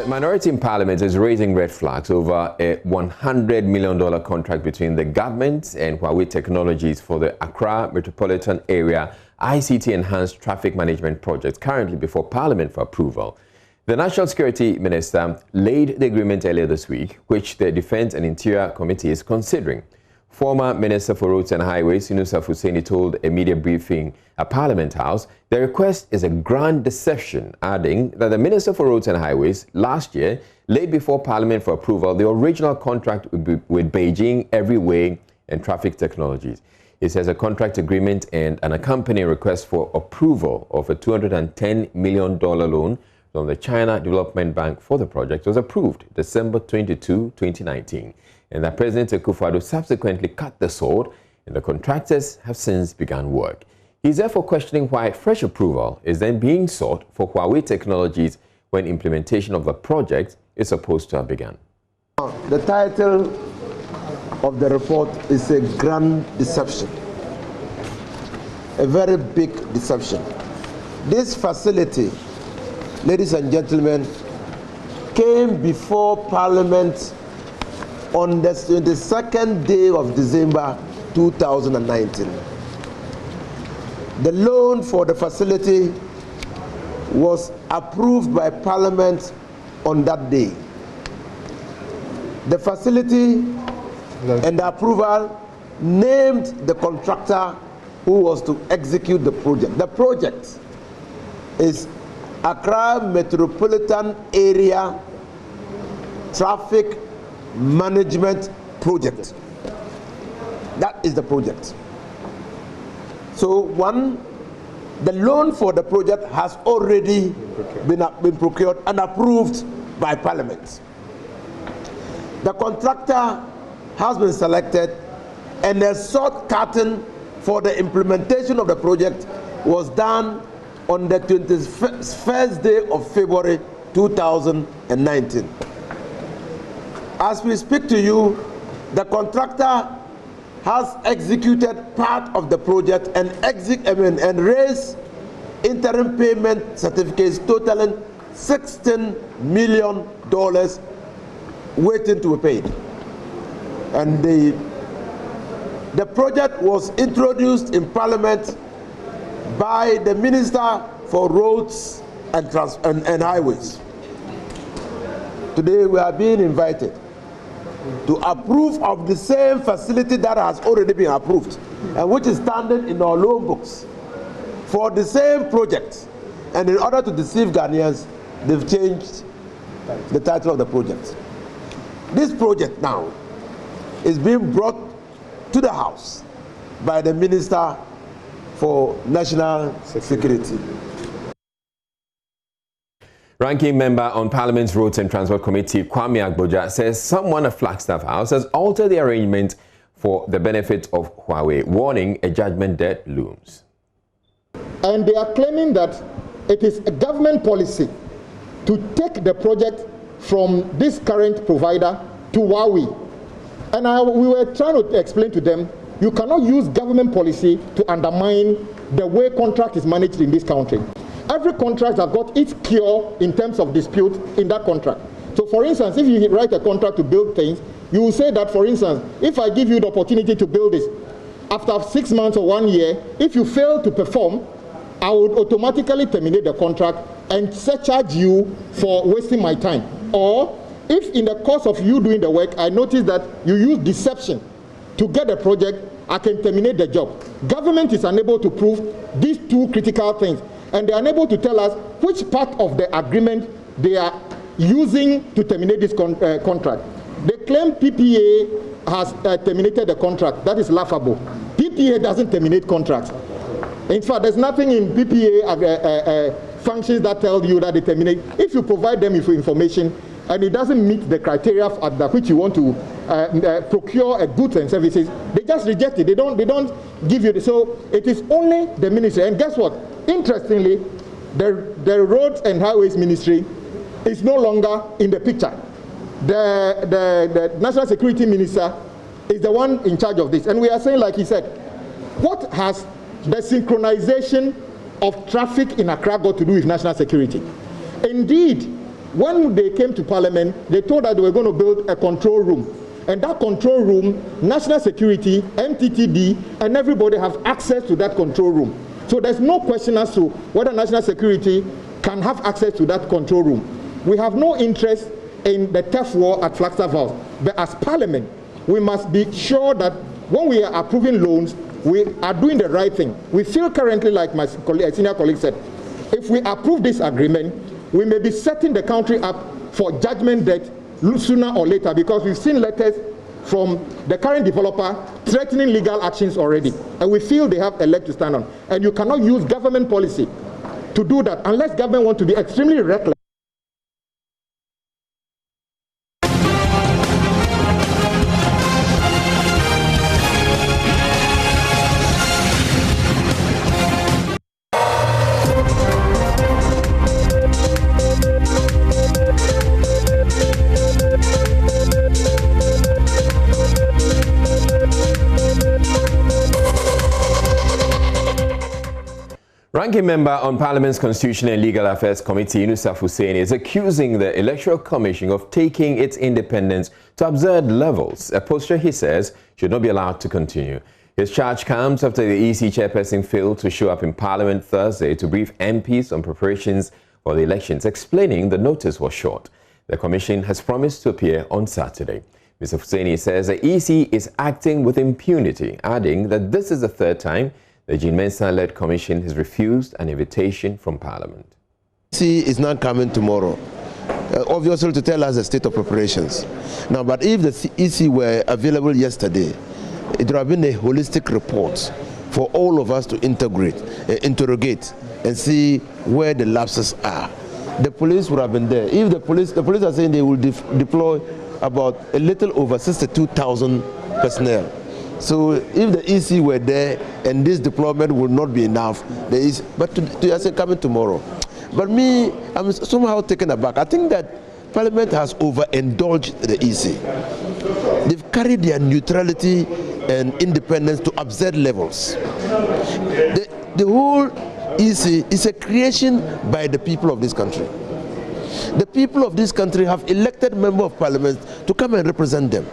The minority in parliament is raising red flags over a $100 million contract between the government and Huawei Technologies for the Accra Metropolitan Area ICT Enhanced Traffic Management Project, currently before Parliament for approval. The National Security Minister laid the agreement earlier this week, which the Defense and Interior Committee is considering. Former Minister for Roads and Highways, Yunusaf Hussaini, told a media briefing at Parliament House the request is a grand deception, adding that the Minister for Roads and Highways last year laid before Parliament for approval the original contract with Beijing Everyway and Traffic Technologies. He says a contract agreement and an accompanying request for approval of a $210 million loan from the China Development Bank for the project was approved December 22, 2019. And that President Akufo-Addo subsequently cut the sword, and the contractors have since begun work. He's therefore questioning why fresh approval is then being sought for Huawei Technologies when implementation of the project is supposed to have begun. The title of the report is a grand deception, a very big deception. This facility, ladies and gentlemen, came before Parliament on the 22nd day of December 2019. The loan for the facility was approved by Parliament on that day. The facility and the approval named the contractor who was to execute the project. The project is Accra Metropolitan Area Traffic Management Project. That is the project. So the loan for the project has already been procured and approved by Parliament. The contractor has been selected, and the short curtain for the implementation of the project was done on the 21st day of February 2019. As we speak to you, the contractor has executed part of the project and raised interim payment certificates totaling $16 million waiting to be paid. And the project was introduced in Parliament by the Minister for Roads and Highways. Today we are being invited to approve of the same facility that has already been approved and which is standing in our loan books for the same project. And in order to deceive Ghanaians, they've changed the title of the project. This project now is being brought to the House by the Minister for National Security. Ranking member on Parliament's Roads and Transport Committee, Kwame Agboja, says someone at Flagstaff House has altered the arrangement for the benefit of Huawei, warning a judgment debt looms. And they are claiming that it is a government policy to take the project from this current provider to Huawei. And we were trying to explain to them, you cannot use government policy to undermine the way contract is managed in this country. Every contract has got its cure in terms of dispute in that contract. So for instance, if you write a contract to build things, you will say that, for instance, if I give you the opportunity to build this, after 6 months or 1 year, if you fail to perform, I would automatically terminate the contract and surcharge you for wasting my time. Or if in the course of you doing the work, I notice that you use deception to get the project, I can terminate the job. Government is unable to prove these two critical things, and they are unable to tell us which part of the agreement they are using to terminate this contract. They claim PPA has terminated the contract. That is laughable. PPA doesn't terminate contracts. In fact, there's nothing in PPA functions that tell you that they terminate. If you provide them with information and it doesn't meet the criteria at which you want to procure goods and services, they just reject it. They don't give you. So it is only the ministry. And guess what? Interestingly, the Roads and Highways Ministry is no longer in the picture. The National Security Minister is the one in charge of this. And we are saying, like he said, what has the synchronization of traffic in Accra got to do with national security? Indeed, when they came to Parliament, they told that they were going to build a control room. And that control room, national security, MTTD, and everybody have access to that control room. So there's no question as to whether national security can have access to that control room. We have no interest in the turf war at Flagstaff House. But as Parliament, we must be sure that when we are approving loans, we are doing the right thing. We feel currently, like my senior colleague said, if we approve this agreement, we may be setting the country up for judgment debt sooner or later, because we've seen letters from the current developer threatening legal actions already. And we feel they have a leg to stand on. And you cannot use government policy to do that unless government want to be extremely reckless. Ranking member on Parliament's Constitutional and Legal Affairs Committee, Yusuf Hussein, is accusing the Electoral Commission of taking its independence to absurd levels, a posture he says should not be allowed to continue. His charge comes after the EC chairperson failed to show up in Parliament Thursday to brief MPs on preparations for the elections, explaining the notice was short. The Commission has promised to appear on Saturday. Mr. Hussein says the EC is acting with impunity, adding that this is the third time the Jean Mensah-led commission has refused an invitation from Parliament. EC is not coming tomorrow, obviously to tell us the state of preparations. Now, but if the EC were available yesterday, it would have been a holistic report for all of us to interrogate and see where the lapses are. The police would have been there. If the police are saying they will deploy about a little over 62,000 personnel. So if the EC were there and this deployment would not be enough, but to say coming tomorrow. But me, I'm somehow taken aback. I think that Parliament has overindulged the EC. They've carried their neutrality and independence to absurd levels. The whole EC is a creation by the people of this country. The people of this country have elected members of Parliament to come and represent them.